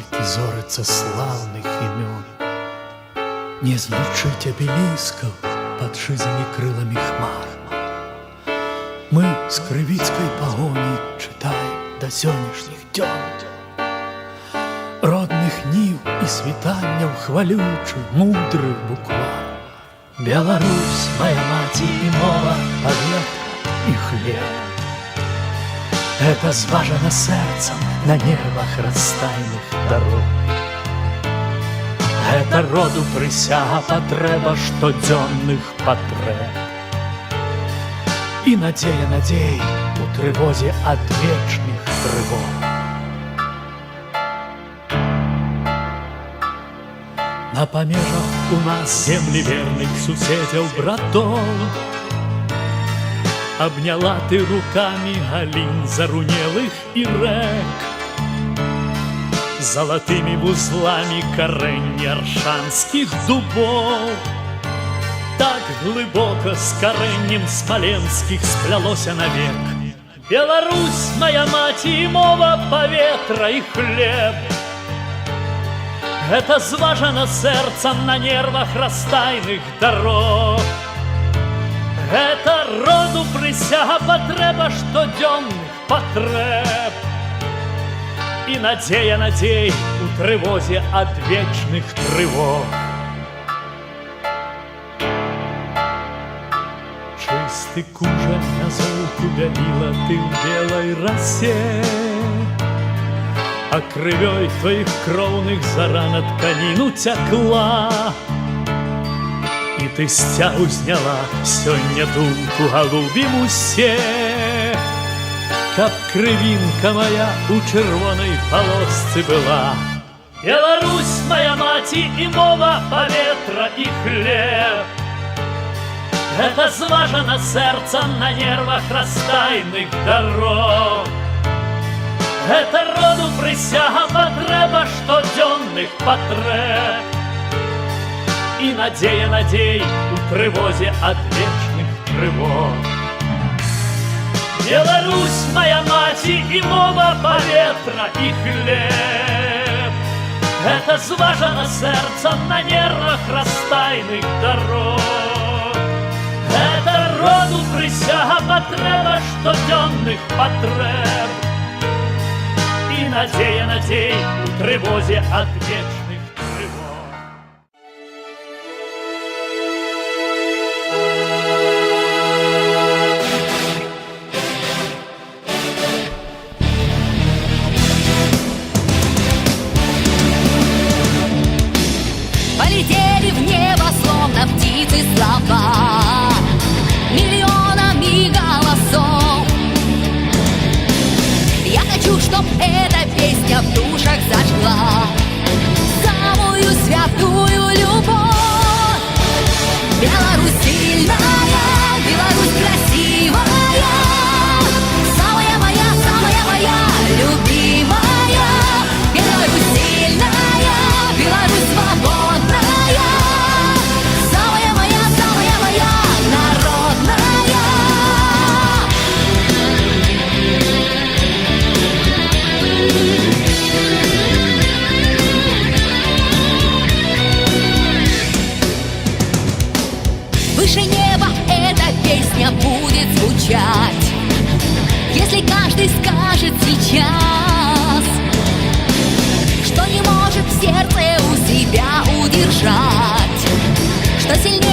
скільки зориться славних имен. Не злучить обелисков под жизни крылами хмар. Мы с крывицкой погоней читаем до сённяшних дён родных нив и світанняў хвалючых мудрых буквар. Беларусь, моя маці и мова, паветра и хлеб. Это зважано сердцем на нервах растайных дорог. Это роду присяга потреба штодзённых потреб. И надея надей у трывозе ад вечных трывог. На помежах у нас земли верных суседзяў братоў. Обняла ты руками галин зарунелых и рэк, золотыми вузлами коренья аршанских дубов. Так глубоко с кореннем смоленских сплялося навек. Беларусь, моя мать и мова, поветра и хлеб. Это зважано сердцем на нервах растайных дорог. Это роду присяга потреба штодзённых потреб. И надея надей у трывозе ад вечных трывог. Чисты кужа на золку бялила ты в белой росе, а крывёй твоих кроўных зарана тканіну тякла. И ты стягу сняла сёння думку голубім усе, каб крывинка моя у чырвонай полосцы была. Беларусь, моя маці и мова, поветра и хлеб. Это зважано сердцем на нервах растайных дорог. Это роду присяга потреба штодзённых потреб. И надея надей у трывозе ад вечных трывог. Беларусь, моя маці и мова, поветра и хлеб. Это зважано сердцем на нервах растайных дорог. Это роду присяга потреба штодзённых потреб. И надея надей у трывозе ад вечных трывог. Полетели в небо, словно птицы, слова миллионами голосов. Я хочу, чтоб эта песня в душах зажгла самую святую любовь. Беларусь сильная, Беларусь красивая, самая моя любимая. Беларусь сильная, Беларусь свободная, самая моя народная. Выше неба эта песня будет звучать, если каждый скажет сейчас, что не может в сердце у себя удержать, что сильнее